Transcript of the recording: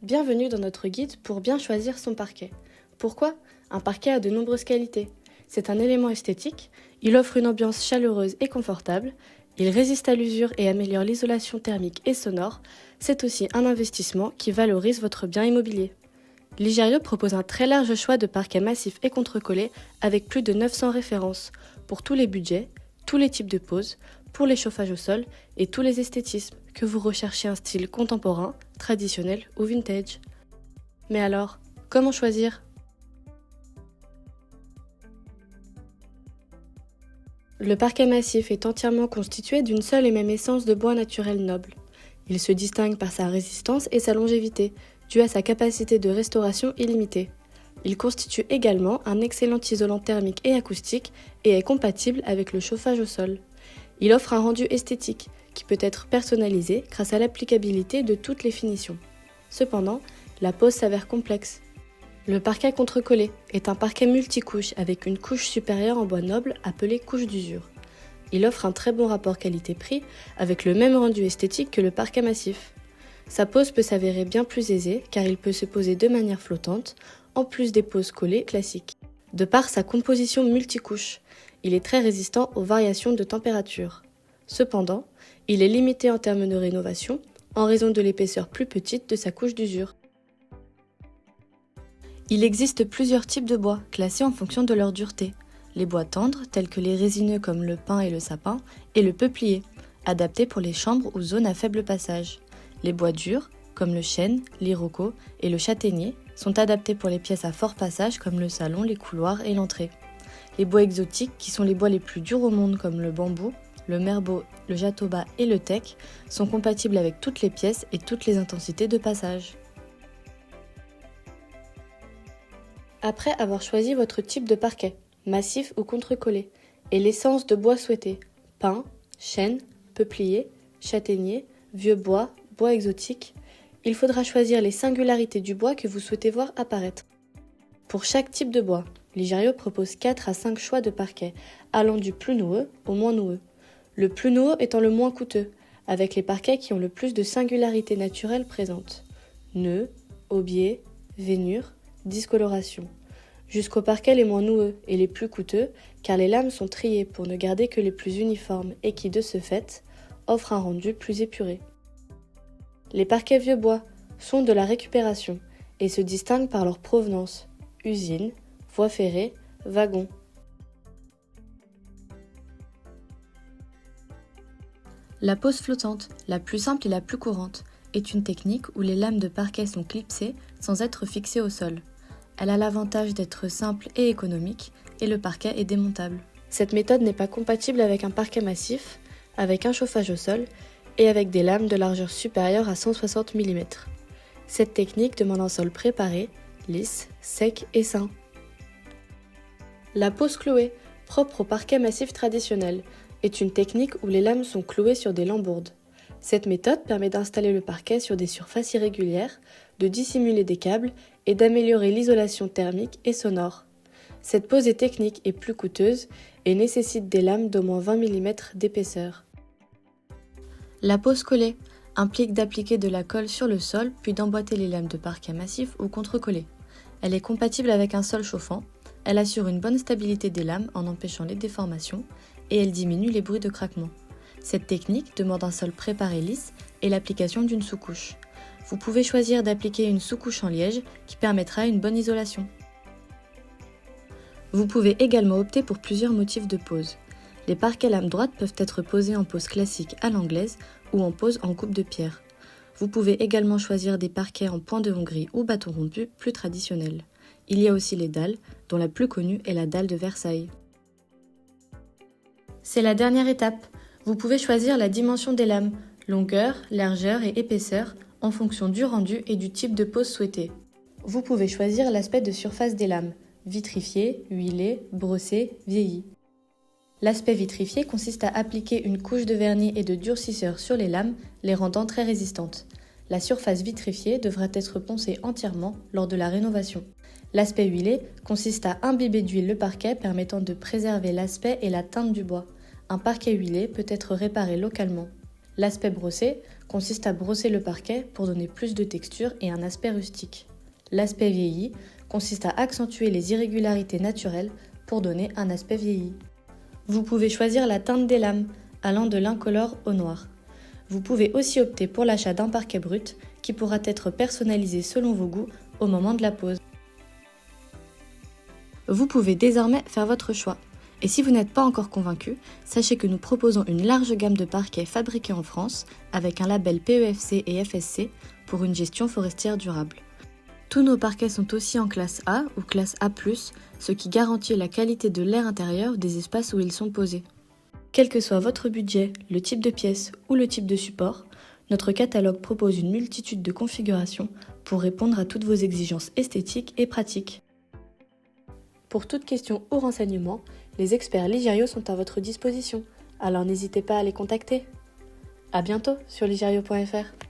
Bienvenue dans notre guide pour bien choisir son parquet. Pourquoi ? Un parquet a de nombreuses qualités. C'est un élément esthétique, il offre une ambiance chaleureuse et confortable, il résiste à l'usure et améliore l'isolation thermique et sonore, c'est aussi un investissement qui valorise votre bien immobilier. Ligerio propose un très large choix de parquets massifs et contrecollés avec plus de 900 références pour tous les budgets, tous les types de poses, pour les chauffages au sol et tous les esthétismes, que vous recherchez un style contemporain, traditionnel ou vintage. Mais alors, comment choisir ? Le parquet massif est entièrement constitué d'une seule et même essence de bois naturel noble. Il se distingue par sa résistance et sa longévité, due à sa capacité de restauration illimitée. Il constitue également un excellent isolant thermique et acoustique et est compatible avec le chauffage au sol. Il offre un rendu esthétique qui peut être personnalisé grâce à l'applicabilité de toutes les finitions. Cependant, la pose s'avère complexe. Le parquet contrecollé est un parquet multicouche avec une couche supérieure en bois noble appelée couche d'usure. Il offre un très bon rapport qualité-prix avec le même rendu esthétique que le parquet massif. Sa pose peut s'avérer bien plus aisée car il peut se poser de manière flottante, en plus des poses collées classiques. De par sa composition multicouche, il est très résistant aux variations de température. Cependant, il est limité en termes de rénovation en raison de l'épaisseur plus petite de sa couche d'usure. Il existe plusieurs types de bois, classés en fonction de leur dureté. Les bois tendres, tels que les résineux comme le pin et le sapin, et le peuplier, adapté pour les chambres ou zones à faible passage. Les bois durs, comme le chêne, l'iroko et le châtaignier, sont adaptés pour les pièces à fort passage comme le salon, les couloirs et l'entrée. Les bois exotiques, qui sont les bois les plus durs au monde comme le bambou, le merbeau, le jatoba et le teck, sont compatibles avec toutes les pièces et toutes les intensités de passage. Après avoir choisi votre type de parquet, massif ou contrecollé, et l'essence de bois souhaitée, pin, chêne, peuplier, châtaignier, vieux bois, bois exotique, il faudra choisir les singularités du bois que vous souhaitez voir apparaître. Pour chaque type de bois, Ligerio propose 4 à 5 choix de parquet, allant du plus noueux au moins noueux. Le plus noueux étant le moins coûteux, avec les parquets qui ont le plus de singularités naturelles présentes. Nœuds, aubiers, veinures, discoloration. Jusqu'aux parquets les moins noueux et les plus coûteux, car les lames sont triées pour ne garder que les plus uniformes et qui, de ce fait, offrent un rendu plus épuré. Les parquets vieux bois sont de la récupération et se distinguent par leur provenance, usine, voie ferrée, wagon. La pose flottante, la plus simple et la plus courante, est une technique où les lames de parquet sont clipsées sans être fixées au sol. Elle a l'avantage d'être simple et économique, et le parquet est démontable. Cette méthode n'est pas compatible avec un parquet massif, avec un chauffage au sol, et avec des lames de largeur supérieure à 160 mm. Cette technique demande un sol préparé, lisse, sec et sain. La pose clouée, propre au parquet massif traditionnel, est une technique où les lames sont clouées sur des lambourdes. Cette méthode permet d'installer le parquet sur des surfaces irrégulières, de dissimuler des câbles et d'améliorer l'isolation thermique et sonore. Cette pose est technique et plus coûteuse et nécessite des lames d'au moins 20 mm d'épaisseur. La pose collée implique d'appliquer de la colle sur le sol puis d'emboîter les lames de parquet massif ou contrecollé. Elle est compatible avec un sol chauffant, elle assure une bonne stabilité des lames en empêchant les déformations et elle diminue les bruits de craquement. Cette technique demande un sol préparé lisse et l'application d'une sous-couche. Vous pouvez choisir d'appliquer une sous-couche en liège qui permettra une bonne isolation. Vous pouvez également opter pour plusieurs motifs de pose. Les parquets lames droites peuvent être posés en pose classique à l'anglaise ou en pose en coupe de pierre. Vous pouvez également choisir des parquets en point de Hongrie ou bâton rompu plus traditionnels. Il y a aussi les dalles, dont la plus connue est la dalle de Versailles. C'est la dernière étape. Vous pouvez choisir la dimension des lames, longueur, largeur et épaisseur, en fonction du rendu et du type de pose souhaité. Vous pouvez choisir l'aspect de surface des lames, vitrifié, huilé, brossé, vieilli. L'aspect vitrifié consiste à appliquer une couche de vernis et de durcisseur sur les lames, les rendant très résistantes. La surface vitrifiée devra être poncée entièrement lors de la rénovation. L'aspect huilé consiste à imbiber d'huile le parquet permettant de préserver l'aspect et la teinte du bois. Un parquet huilé peut être réparé localement. L'aspect brossé consiste à brosser le parquet pour donner plus de texture et un aspect rustique. L'aspect vieilli consiste à accentuer les irrégularités naturelles pour donner un aspect vieilli. Vous pouvez choisir la teinte des lames, allant de l'incolore au noir. Vous pouvez aussi opter pour l'achat d'un parquet brut qui pourra être personnalisé selon vos goûts au moment de la pose. Vous pouvez désormais faire votre choix. Et si vous n'êtes pas encore convaincu, sachez que nous proposons une large gamme de parquets fabriqués en France avec un label PEFC et FSC pour une gestion forestière durable. Tous nos parquets sont aussi en classe A ou classe A+, ce qui garantit la qualité de l'air intérieur des espaces où ils sont posés. Quel que soit votre budget, le type de pièce ou le type de support, notre catalogue propose une multitude de configurations pour répondre à toutes vos exigences esthétiques et pratiques. Pour toute question ou renseignement, les experts Ligerio sont à votre disposition, alors n'hésitez pas à les contacter. À bientôt sur ligerio.fr.